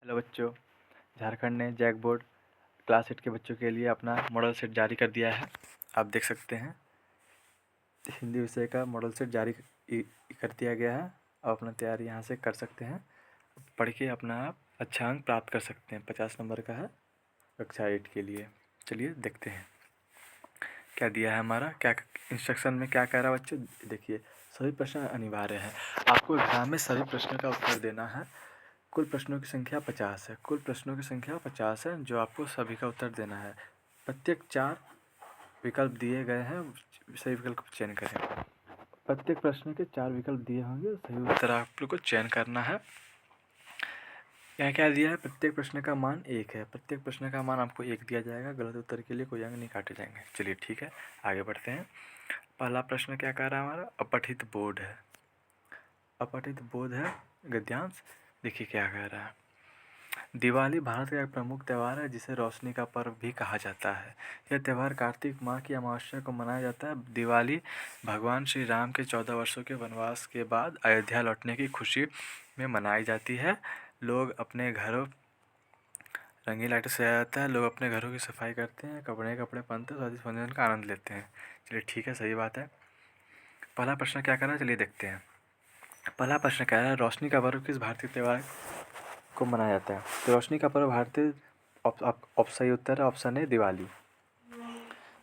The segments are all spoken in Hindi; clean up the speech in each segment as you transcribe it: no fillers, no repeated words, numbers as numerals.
हेलो बच्चों, झारखंड ने जैक बोर्ड क्लास 8 के बच्चों के लिए अपना मॉडल सेट जारी कर दिया है। आप देख सकते हैं हिंदी विषय का मॉडल सेट जारी कर दिया गया है। आप अपना तैयारी यहाँ से कर सकते हैं, पढ़ के अपना आप अच्छा अंक प्राप्त कर सकते हैं। 50 नंबर का है कक्षा 8 के लिए। चलिए देखते हैं क्या दिया है हमारा, क्या इंस्ट्रक्शन में क्या कह रहा है बच्चों। देखिए, सभी प्रश्न अनिवार्य है। आपको एग्जाम में सभी प्रश्नों का उत्तर देना है। कुल प्रश्नों की संख्या 50 है। कुल प्रश्नों की संख्या 50 है, जो आपको सभी का उत्तर देना है। प्रत्येक 4 विकल्प दिए गए हैं, सही विकल्प को चयन करें। प्रत्येक प्रश्न के 4 विकल्प दिए होंगे, सही उत्तर आप लोग को चयन करना है। क्या क्या दिया है, प्रत्येक प्रश्न का मान 1 है। प्रत्येक प्रश्न का मान आपको 1 दिया जाएगा। गलत उत्तर के लिए कोई अंक नहीं काटे जाएंगे। चलिए ठीक है, आगे बढ़ते हैं। पहला प्रश्न क्या कह रहा है हमारा, अपठित बोध है। अपठित बोध है गद्यांश। देखिए क्या कह रहा है। दिवाली भारत का एक प्रमुख त्यौहार है, जिसे रोशनी का पर्व भी कहा जाता है। यह त्यौहार कार्तिक माह की अमावस्या को मनाया जाता है। दिवाली भगवान श्री राम के 14 वर्षों के वनवास के बाद अयोध्या लौटने की खुशी में मनाई जाती है। लोग अपने घरों रंगीन लाइटों से सजाया जाता है। लोग अपने घरों की सफाई करते हैं, कपड़े पहनते हैं, स्वादिष्ट व्यंजन का आनंद लेते हैं। चलिए ठीक है, सही बात है। पहला प्रश्न क्या कर रहा है, चलिए देखते हैं। पहला प्रश्न कह रहा है, रोशनी का पर्व किस भारतीय त्यौहार को मनाया जाता है। तो रोशनी का पर्व भारतीय सही उत्तर है, ऑप्शन है दिवाली।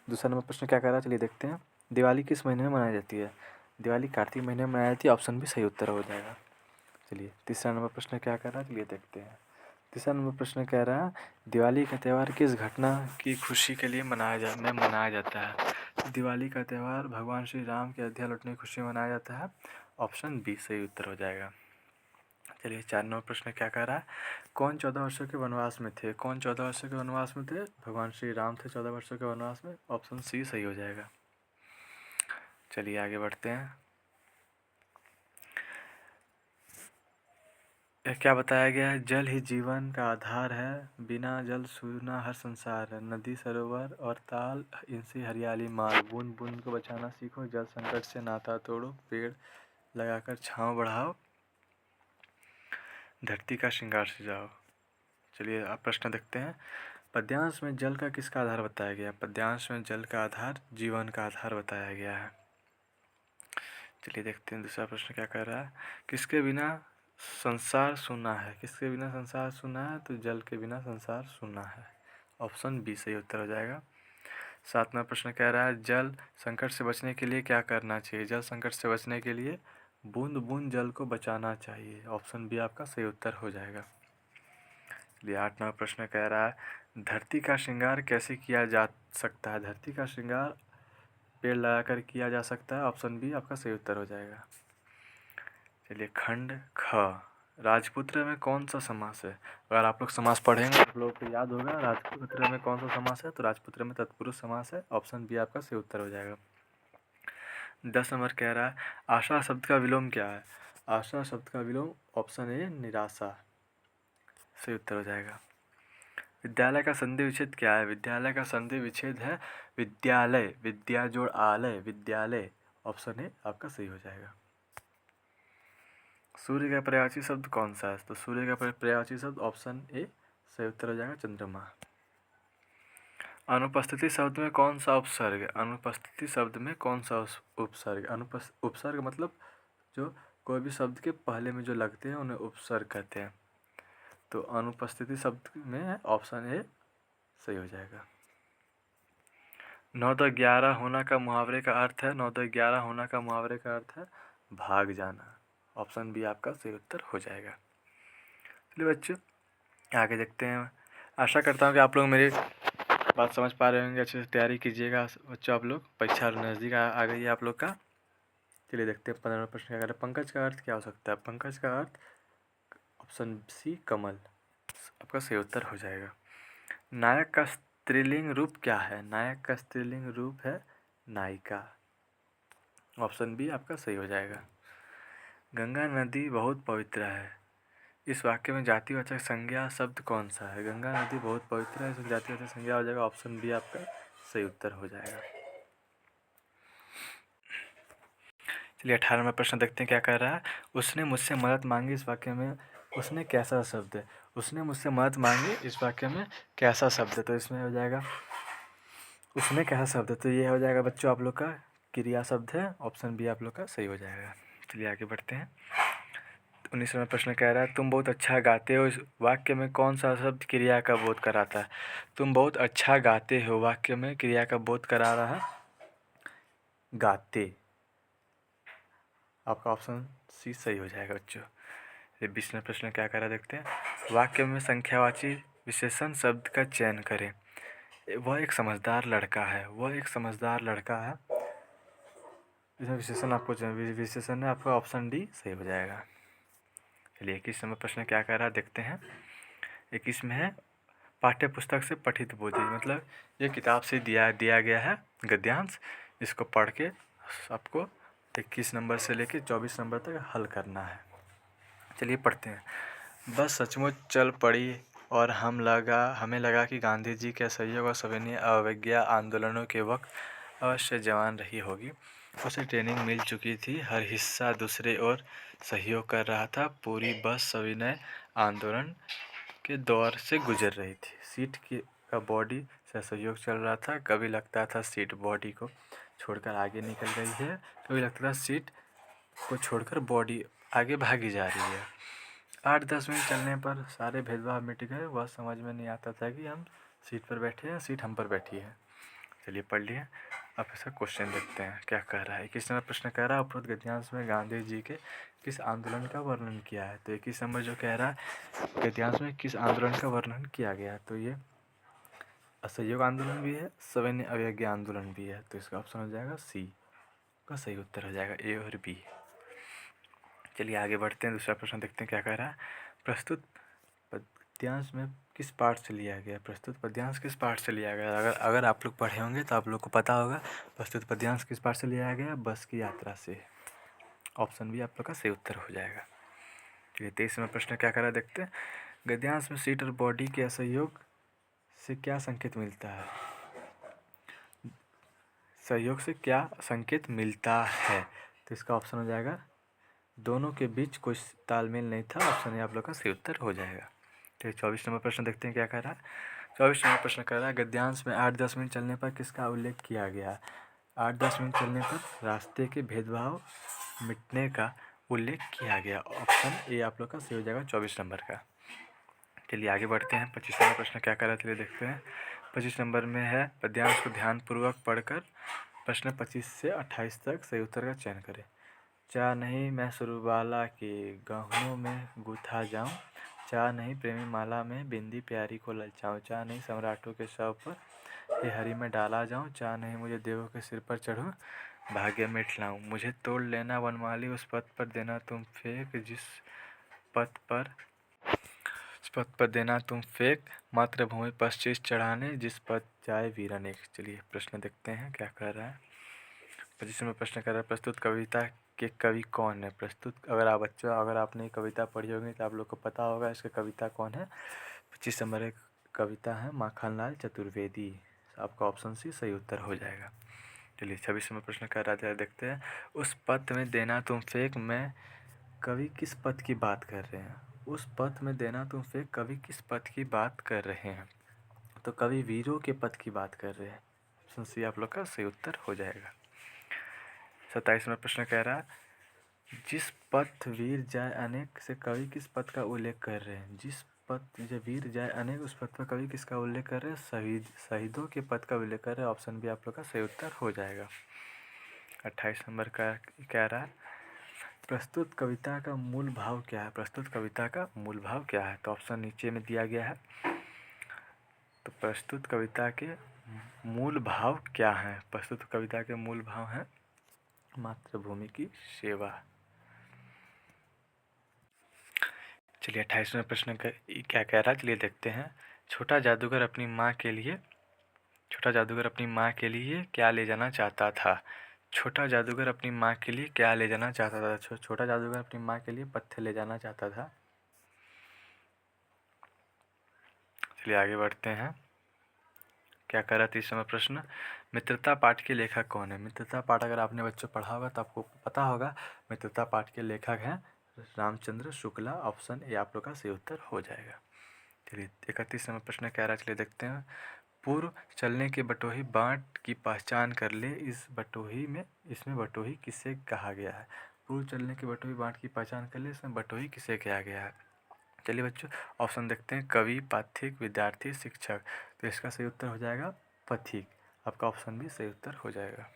दूसरा नंबर प्रश्न क्या कह रहा है, चलिए देखते हैं। दिवाली किस महीने में मनाई जाती है। दिवाली कार्तिक महीने में मनाई जाती है, ऑप्शन भी सही उत्तर हो जाएगा। चलिए तीसरा नंबर प्रश्न क्या कह रहा है, चलिए देखते हैं। तीसरा नंबर प्रश्न कह रहा है, दिवाली का त्यौहार किस घटना की खुशी के लिए मनाया जाता है। दिवाली का त्यौहार भगवान श्री राम के अयोध्या लौटने की खुशी में मनाया जाता है, ऑप्शन बी सही उत्तर हो जाएगा। चलिए 4 नंबर प्रश्न क्या कह रहा है, कौन 14 वर्षों के वनवास में थे। कौन 14 वर्षों के वनवास में थे, भगवान श्री राम थे 14 वर्षों के वनवास में, ऑप्शन सी सही हो जाएगा। चलिए आगे बढ़ते हैं। क्या बताया गया है, जल ही जीवन का आधार है, बिना जल सूना हर संसार है। नदी सरोवर और ताल, इनसे हरियाली माल, बूंद बूंद को बचाना सीखो, जल संकट से नाता तोड़ो, पेड़ लगाकर छांव बढ़ाओ, धरती का श्रृंगार सजाओ। चलिए आप प्रश्न देखते हैं। पद्यांश में जल का किसका आधार बताया गया। पद्यांश में जल का आधार जीवन का आधार बताया गया है। चलिए देखते हैं दूसरा प्रश्न क्या कर रहा है, किसके बिना संसार सूना है। किसके बिना संसार सूना है, तो जल के बिना संसार सूना है, ऑप्शन बी सही उत्तर हो जाएगा। 7वां प्रश्न कह रहा है, जल संकट से बचने के लिए क्या करना चाहिए। जल संकट से बचने के लिए बूंद बूंद जल को बचाना चाहिए, ऑप्शन बी आपका सही उत्तर हो जाएगा। चलिए 8वां प्रश्न कह रहा है, धरती का श्रृंगार कैसे किया जा सकता है। धरती का श्रृंगार पेड़ लगाकर किया जा सकता है, ऑप्शन बी आपका सही उत्तर हो जाएगा। चलिए खंड ख, राजपुत्र में कौन सा समास है। अगर आप लोग समास पढ़ेंगे आप लोगों को याद होगा, राजपुत्र में कौन सा समास है, तो राजपुत्र में तत्पुरुष समास है, ऑप्शन बी आपका सही उत्तर हो जाएगा। 10 नंबर कह रहा है, आशा शब्द का विलोम क्या है। आशा शब्द का विलोम ऑप्शन ए निराशा, सही उत्तर हो जाएगा। विद्यालय का संधि विच्छेद क्या है। विद्यालय का संधि विच्छेद है विद्यालय, विद्या जोड़ आलय, विद्यालय, ऑप्शन ए आपका सही हो जाएगा। सूर्य का पर्यायवाची शब्द कौन सा है, तो सूर्य का पर्यायवाची शब्द ऑप्शन ए सही उत्तर हो जाएगा, चंद्रमा। अनुपस्थिति शब्द में कौन सा उपसर्ग है। अनुपस्थिति शब्द में कौन सा उपसर्ग। उपसर्ग मतलब जो कोई भी शब्द के पहले में जो लगते हैं उन्हें उपसर्ग कहते हैं। तो अनुपस्थिति शब्द में ऑप्शन ए सही हो जाएगा। 9-11 होना का मुहावरे का अर्थ है। 9-11 होना का मुहावरे का अर्थ है भाग जाना, ऑप्शन बी आपका सही उत्तर हो जाएगा। चलिए बच्चों आगे देखते हैं। आशा करता हूँ कि आप लोग मेरी बात समझ पा रहे होंगे। अच्छे से तैयारी कीजिएगा बच्चों, आप लोग परीक्षा नज़दीक आ गई है आप लोग का। चलिए देखते हैं 15वां प्रश्न क्या करें। पंकज का अर्थ क्या हो सकता है। पंकज का अर्थ ऑप्शन सी कमल, आपका सही उत्तर हो जाएगा। नायक का स्त्रीलिंग रूप क्या है। नायक का स्त्रीलिंग रूप है नायिका, ऑप्शन बी आपका सही हो जाएगा। गंगा नदी बहुत पवित्र है, इस वाक्य में जातिवाचक संज्ञा शब्द कौन सा है। गंगा नदी बहुत पवित्र है, इसमें जातिवाचक संज्ञा हो जाएगा, ऑप्शन बी आपका सही उत्तर हो जाएगा। चलिए 18वां प्रश्न देखते हैं क्या कह रहा है। उसने मुझसे मदद मांगी, इस वाक्य में उसने कैसा शब्द है। उसने मुझसे मदद मांगी, इस वाक्य में कैसा शब्द है, तो इसमें हो जाएगा उसने कैसा शब्द है, तो ये हो जाएगा बच्चों आप लोग का क्रिया शब्द है। ऑप्शन बी आप लोग का सही हो जाएगा। चलिए आगे बढ़ते हैं। 19वां प्रश्न कह रहा है तुम बहुत अच्छा गाते हो, इस वाक्य में कौन सा शब्द क्रिया का बोध कराता है। तुम बहुत अच्छा गाते हो वाक्य में क्रिया का बोध करा रहा है गाते। आपका ऑप्शन सी सही हो जाएगा बच्चों। ये 20वां प्रश्न क्या करा देखते हैं। वाक्य में संख्यावाची विशेषण शब्द का चयन करें। वह एक समझदार लड़का है, वह एक समझदार लड़का है। इसमें विशेषण आपको विशेषण है आपका ऑप्शन डी सही हो जाएगा। चलिए 21वां प्रश्न क्या कह रहा है देखते हैं। 21 में है पाठ्य पुस्तक से पठित बोधिए, मतलब ये किताब से दिया गया है गद्यांश। इसको पढ़ के आपको 21 नंबर से लेके 24 नंबर तक हल करना है। चलिए पढ़ते हैं। बस सचमुच चल पड़ी और हमें लगा कि गांधी जी के असहयोग और सविनय अवज्ञा आंदोलनों के वक्त अवश्य जवान रही होगी। उसे ट्रेनिंग मिल चुकी थी, हर हिस्सा दूसरे और सहयोग कर रहा था। पूरी बस सविनय आंदोलन के दौर से गुजर रही थी। सीट का बॉडी से सहयोग चल रहा था। कभी लगता था सीट बॉडी को छोड़कर आगे निकल रही है, कभी लगता था सीट को छोड़कर बॉडी आगे भागी जा रही है। 8-10 मिनट चलने पर सारे भेदभाव मिट गए। वह समझ में नहीं आता था कि हम सीट पर बैठे हैं, सीट हम पर बैठी है। चलिए पढ़ लिए। अब इसका क्वेश्चन देखते हैं क्या कह रहा है। 21वां प्रश्न कह रहा है उपरोक्त गद्यांश में गांधी जी के किस आंदोलन का वर्णन किया है। तो 21 नंबर जो कह रहा है गद्यांश में किस आंदोलन का वर्णन किया गया है, तो ये असहयोग आंदोलन भी है, सविनय अवज्ञा आंदोलन भी है। तो इसका ऑप्शन हो जाएगा सी का सही उत्तर हो जाएगा, ए और बी। चलिए आगे बढ़ते हैं। दूसरा प्रश्न देखते हैं क्या कह रहा है। प्रस्तुत पद्यांश में किस पाठ से लिया गया। प्रस्तुत पद्यांश किस पाठ से लिया गया। अगर आप लोग पढ़े होंगे तो आप लोग को पता होगा प्रस्तुत पद्यांश किस पाठ से लिया गया, बस की यात्रा से। ऑप्शन बी आप लोग का सही उत्तर हो जाएगा। चलिए 23वां प्रश्न क्या करा देखते हैं। गद्यांश में सीट और बॉडी के असहयोग से क्या संकेत मिलता है। सहयोग से क्या संकेत मिलता है, तो इसका ऑप्शन हो जाएगा दोनों के बीच कोई तालमेल नहीं था। ऑप्शन ए आप लोग का सही उत्तर हो जाएगा। तो 24 नंबर प्रश्न देखते हैं क्या कह रहा है। 24 नंबर प्रश्न कह रहा है गद्यांश में 8-10 मिनट चलने पर किसका उल्लेख किया गया। 8-10 मिनट चलने पर रास्ते के भेदभाव मिटने का उल्लेख किया गया। ऑप्शन ए आप लोग का सही हो जाएगा 24 नंबर का। चलिए आगे बढ़ते हैं। 25 नंबर प्रश्न क्या कह रहा है चलिए देखते हैं। 25 नंबर में है पद्यांश को ध्यानपूर्वक पढ़कर प्रश्न 25 से 28 तक सही उत्तर का चयन करें। चाह नहीं मैं सुरबाला के गहनों में गूथा जाऊं, चाह नहीं प्रेमी माला में बिंदी प्यारी को ललचाऊं, चाह नहीं सम्राटों के शव पर ये हरी में डाला जाऊं, चाह नहीं मुझे देवों के सिर पर चढ़ूं भाग्य में इठलाऊं, मुझे तोड़ लेना वनमाली उस पथ पर देना तुम फेंक जिस पथ पर देना तुम फेंक मातृभूमि पर शीश चढ़ाने जिस पथ जाए वीर अनेक। चलिए प्रश्न देखते हैं क्या कर रहा है। 25 में प्रश्न कर रहा है प्रस्तुत कविता के कवि कौन है। प्रस्तुत अगर आपने कविता पढ़ी होगी तो आप लोग को पता होगा इसका कविता कौन है। 25 नंबर एक कविता है माखनलाल चतुर्वेदी। आपका ऑप्शन सी सही उत्तर हो जाएगा। चलिए 26 में प्रश्न कर रहा था देखते हैं। उस पथ में देना तुम फेंक में कवि किस पथ की बात कर रहे हैं। उस पथ में देना तुम फेंक कवि किस पथ की बात कर रहे हैं, तो कवि वीरों के पथ की बात कर रहे हैं। ऑप्शन सी आप लोग का सही उत्तर हो जाएगा। 27वां प्रश्न कह रहा है जिस पथ वीर जाए अनेक से कवि किस पथ का उल्लेख कर रहे हैं। जिस पथ जब वीर जाए अनेक उस पथ पर कवि किसका उल्लेख कर रहे हैं, शहीदों के पथ का उल्लेख कर रहे हैं। ऑप्शन बी आप लोग का सही उत्तर हो जाएगा। 28 नंबर का कह रहा है प्रस्तुत कविता का मूल भाव क्या है। प्रस्तुत कविता का मूल भाव क्या है, तो ऑप्शन नीचे में दिया गया है। तो प्रस्तुत कविता के मूल भाव क्या है। प्रस्तुत कविता के मूल भाव हैं मातृभूमि की सेवा। चलिए 28वें प्रश्न क्या कह रहा है चलिए देखते हैं। छोटा जादूगर अपनी माँ के लिए क्या ले जाना चाहता था। छोटा जादूगर अपनी माँ के लिए क्या ले जाना चाहता था। छोटा जादूगर अपनी माँ के लिए पत्थर ले जाना चाहता था। चलिए आगे बढ़ते हैं। क्या कह रहा है 30वां प्रश्न। मित्रता पाठ के लेखक कौन है। मित्रता पाठ अगर आपने बच्चों पढ़ा होगा तो आपको पता होगा मित्रता पाठ के लेखक हैं रामचंद्र शुक्ला। ऑप्शन ए आप लोग का सही उत्तर हो जाएगा। चलिए 31 नंबर प्रश्न कह रहा है, चलिए देखते हैं। पूर्व चलने के बटोही बाट की पहचान कर ले, इसमें बटोही किसे कहा गया है। पूर्व चलने के बटोही बाट की पहचान कर ले, इसमें बटोही किसे कहा गया है। चलिए बच्चों ऑप्शन देखते हैं, कवि, पाथिक, विद्यार्थी, शिक्षक। तो इसका सही उत्तर हो जाएगा पथिक। आपका ऑप्शन भी सही उत्तर हो जाएगा।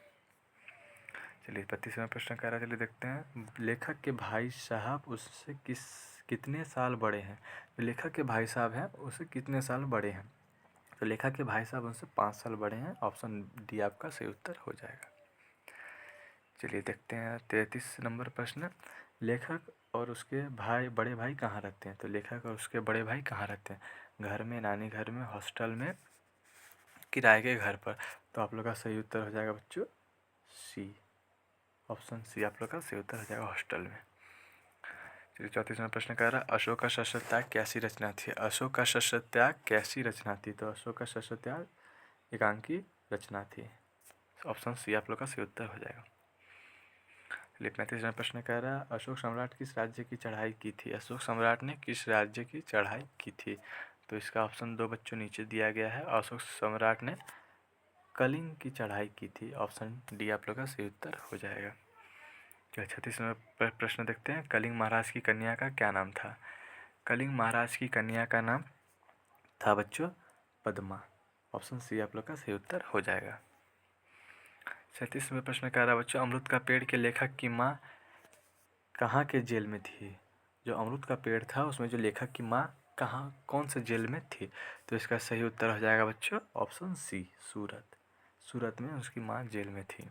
चलिए 32वां प्रश्न कह रहा है, चलिए देखते हैं। लेखक के भाई साहब उससे कितने साल बड़े हैं। जो लेखक के भाई साहब हैं उससे कितने साल बड़े हैं। तो लेखक के भाई साहब उनसे 5 साल बड़े हैं। ऑप्शन डी आपका सही उत्तर हो जाएगा। चलिए देखते हैं 33 नंबर प्रश्न। लेखक और उसके बड़े भाई कहाँ रहते हैं। तो लेखक और उसके बड़े भाई कहाँ रहते हैं। घर में, नानी घर में, हॉस्टल में, किराए के घर पर। तो आप लोग का सही उत्तर हो जाएगा बच्चों सी। ऑप्शन सी आप लोग का सही उत्तर हो जाएगा, हॉस्टल में। चलिए 34वां प्रश्न कह रहा है, अशोक का शस्त्र त्याग कैसी रचना थी। अशोक का शस्त्र त्याग कैसी रचना थी। तो अशोक का शस्त्र त्याग एकांकी रचना थी। ऑप्शन सी आप लोग का सही उत्तर हो जाएगा। चलिए 35वां प्रश्न कह रहा है, अशोक सम्राट किस राज्य की चढ़ाई की थी। अशोक सम्राट ने किस राज्य की चढ़ाई की थी। तो इसका ऑप्शन 2 बच्चों नीचे दिया गया है। अशोक सम्राट ने कलिंग की चढ़ाई की थी। ऑप्शन डी आप लोग का सही उत्तर हो जाएगा। 36वां प्रश्न देखते हैं, कलिंग महाराज की कन्या का क्या नाम था। कलिंग महाराज की कन्या का नाम था बच्चों पद्मा। ऑप्शन सी आप लोग का सही उत्तर हो जाएगा। 37वां प्रश्न कह रहा है बच्चों, अमरूद का पेड़ के लेखक की माँ कहाँ के जेल में थी। जो अमरूद का पेड़ था उसमें जो लेखक की माँ कौन से जेल में थी। तो इसका सही उत्तर हो जाएगा बच्चों ऑप्शन सी, सूरत। सूरत में उसकी माँ जेल में थी।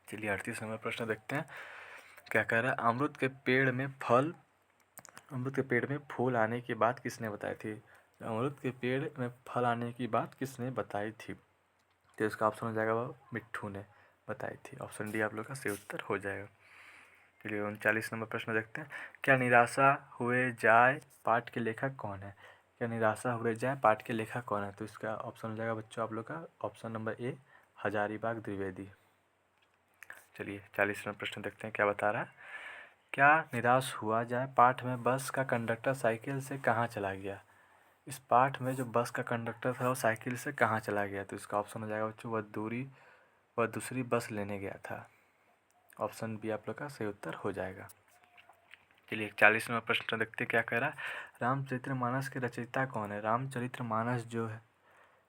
चलिए 38वां प्रश्न देखते हैं, क्या कह रहा है, अमरूद के पेड़ में फूल आने की बात किसने बताई थी। अमरूद के पेड़ में फल आने की बात किसने बताई थी। तो इसका ऑप्शन हो जाएगा वो मिट्ठू ने बताई थी। ऑप्शन डी आप लोग का सही उत्तर हो जाएगा। चलिए 39 नंबर प्रश्न देखते हैं, क्या निराशा हुए जाए पाठ के लेखक कौन है। क्या निराशा हुए जाए पाठ के लेखक कौन है। तो इसका ऑप्शन हो जाएगा बच्चों आप लोग का option number A, Hazaribagh Dwivedi. चलिए 40वां प्रश्न देखते हैं, क्या बता रहा है, क्या निराश हुआ जाए पाठ में बस का कंडक्टर साइकिल से कहाँ चला गया। इस पाठ में जो बस का कंडक्टर था वो साइकिल से कहाँ चला गया। तो इसका ऑप्शन हो जाएगा बच्चों वह दूसरी बस लेने गया था। ऑप्शन बी आप लोग का सही उत्तर हो जाएगा। चलिए 41वां प्रश्न देखते क्या कह रहा है, रामचरितमानस के रचयिता कौन है। रामचरितमानस जो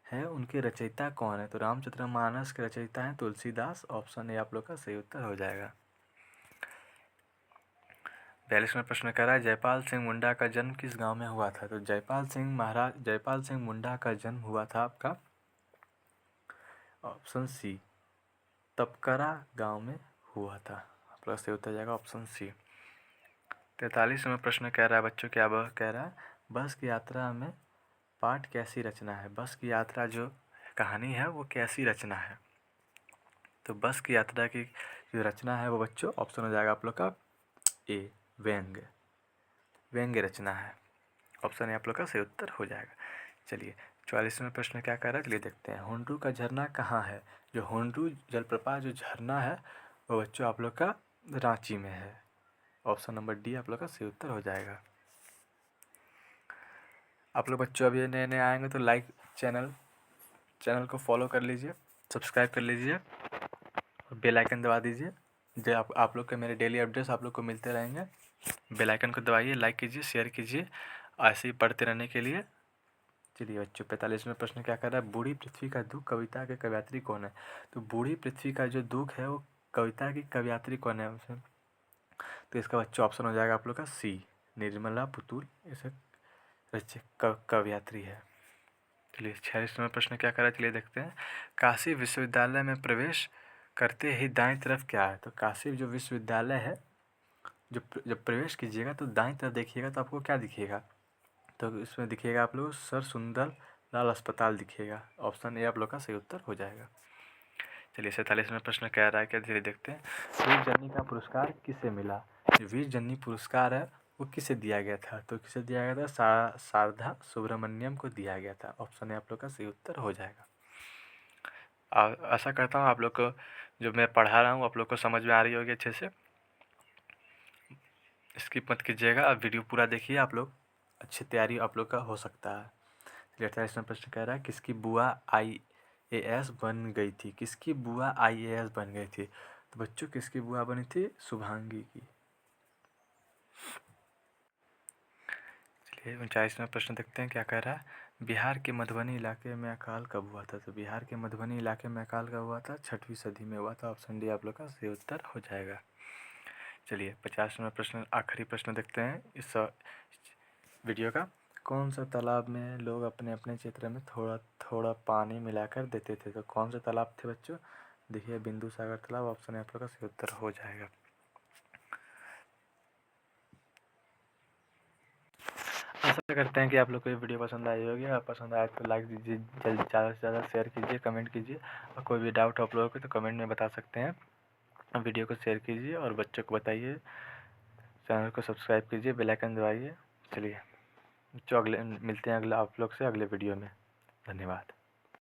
है उनके रचयिता कौन है। तो रामचरितमानस के रचयिता हैं तुलसीदास। ऑप्शन ए आप लोग का सही उत्तर हो जाएगा। 42वां प्रश्न कह रहा है, जयपाल सिंह मुंडा का जन्म किस गांव में हुआ था। तो जयपाल सिंह मुंडा का जन्म हुआ था आपका ऑप्शन सी, तपकरा गांव में हुआ था। आप लोग सही उत्तर जाएगा ऑप्शन सी। 43वां प्रश्न कह रहा है बच्चों, क्या वह कह रहा है, बस की यात्रा में पाठ कैसी रचना है। बस की यात्रा जो कहानी है वो कैसी रचना है। तो बस की यात्रा की जो रचना है वो बच्चों ऑप्शन हो जाएगा आप लोग का ए, व्यंग्य रचना है। ऑप्शन ए आप लोग का सही उत्तर हो जाएगा। चलिए 44वां प्रश्न क्या कह रहा है, चलिए देखते हैं, हुंडरू का झरना कहाँ है। जो हुंडरू जलप्रपात जो झरना है वो बच्चों आप लोग का रांची में है। ऑप्शन नंबर डी आप लोग का सही उत्तर हो जाएगा। आप लोग बच्चों अभी नए नए आएंगे तो चैनल को फॉलो कर लीजिए, सब्सक्राइब कर लीजिए और बेल आइकन दबा दीजिए। जो आप लोग के मेरे डेली अपडेट्स आप लोग को मिलते रहेंगे। बेल आइकन को दबाइए, लाइक कीजिए, शेयर कीजिए ऐसे ही पढ़ते रहने के लिए। चलिए बच्चों 45वां प्रश्न क्या कर रहा है, बूढ़ी पृथ्वी का दुख कविता के कवयित्री कौन है। तो बूढ़ी पृथ्वी का जो दुख है वो कविता की कवयित्री कौन है उसमें। तो इसका बच्चों ऑप्शन हो जाएगा आप लोग का सी, निर्मला पुतुल इसे कवयित्री है। चलिए 46वां प्रश्न क्या कर रहा है, चलिए देखते हैं, काशी विश्वविद्यालय में प्रवेश करते ही दाएं तरफ क्या है। तो काशी जो विश्वविद्यालय है जब प्रवेश कीजिएगा तो दाएं तरफ देखिएगा तो आपको क्या दिखेगा। तो इसमें दिखेगा आप लोग सर सुंदर लाल अस्पताल दिखेगा। ऑप्शन ए आप लोग का सही उत्तर हो जाएगा। चलिए 47वां प्रश्न कह रहा है, क्या धीरे देखते हैं, वीर जन्नी का पुरस्कार किसे मिला। वीर जन्नी पुरस्कार है वो किसे दिया गया था। तो किसे दिया गया था, शारदा सुब्रमण्यम को दिया गया था। ऑप्शन ए आप लोग का सही उत्तर हो जाएगा। आशा करता हूँ आप लोग को जो मैं पढ़ा रहा हूँ आप लोग को समझ में आ रही होगी अच्छे से। स्किप मत कीजिएगा, आप वीडियो पूरा देखिए आप लोग। अच्छी तैयारी आप लोग का हो सकता है। चलिए 28वां प्रश्न कह रहा है किसकी बुआ IAS बन गई थी? किसकी बुआ IAS बन गई थी? तो बच्चों किसकी बुआ बनी थी? शुभांगी की। चलिए 39वां प्रश्न देखते हैं क्या कह रहा है। बिहार के मधुबनी इलाके में अकाल कब हुआ था? तो बिहार के मधुबनी इलाके में अकाल कब हुआ था? 6वीं सदी में हुआ था। ऑप्शन डी आप लोग का सही उत्तर हो जाएगा। चलिए 50वां प्रश्न, आखिरी प्रश्न देखते हैं इस वीडियो का। कौन सा तालाब में लोग अपने अपने क्षेत्र में थोड़ा थोड़ा पानी मिलाकर देते थे? तो कौन सा तालाब थे बच्चों? देखिए बिंदु सागर तालाब। ऑप्शन आप लोग का सही उत्तर हो जाएगा। आशा करते हैं कि आप लोग को ये वीडियो पसंद आई होगी। अगर पसंद आए तो लाइक दीजिए, जल्दी ज़्यादा से ज़्यादा शेयर कीजिए, कमेंट कीजिए, और कोई भी डाउट आप लोगों को तो कमेंट में बता सकते हैं। वीडियो को शेयर कीजिए और बच्चों को बताइए। चैनल को सब्सक्राइब कीजिए, बेल आइकन दबाइए। चलिए जो अगले मिलते हैं अगले आप लोग से अगले वीडियो में। धन्यवाद।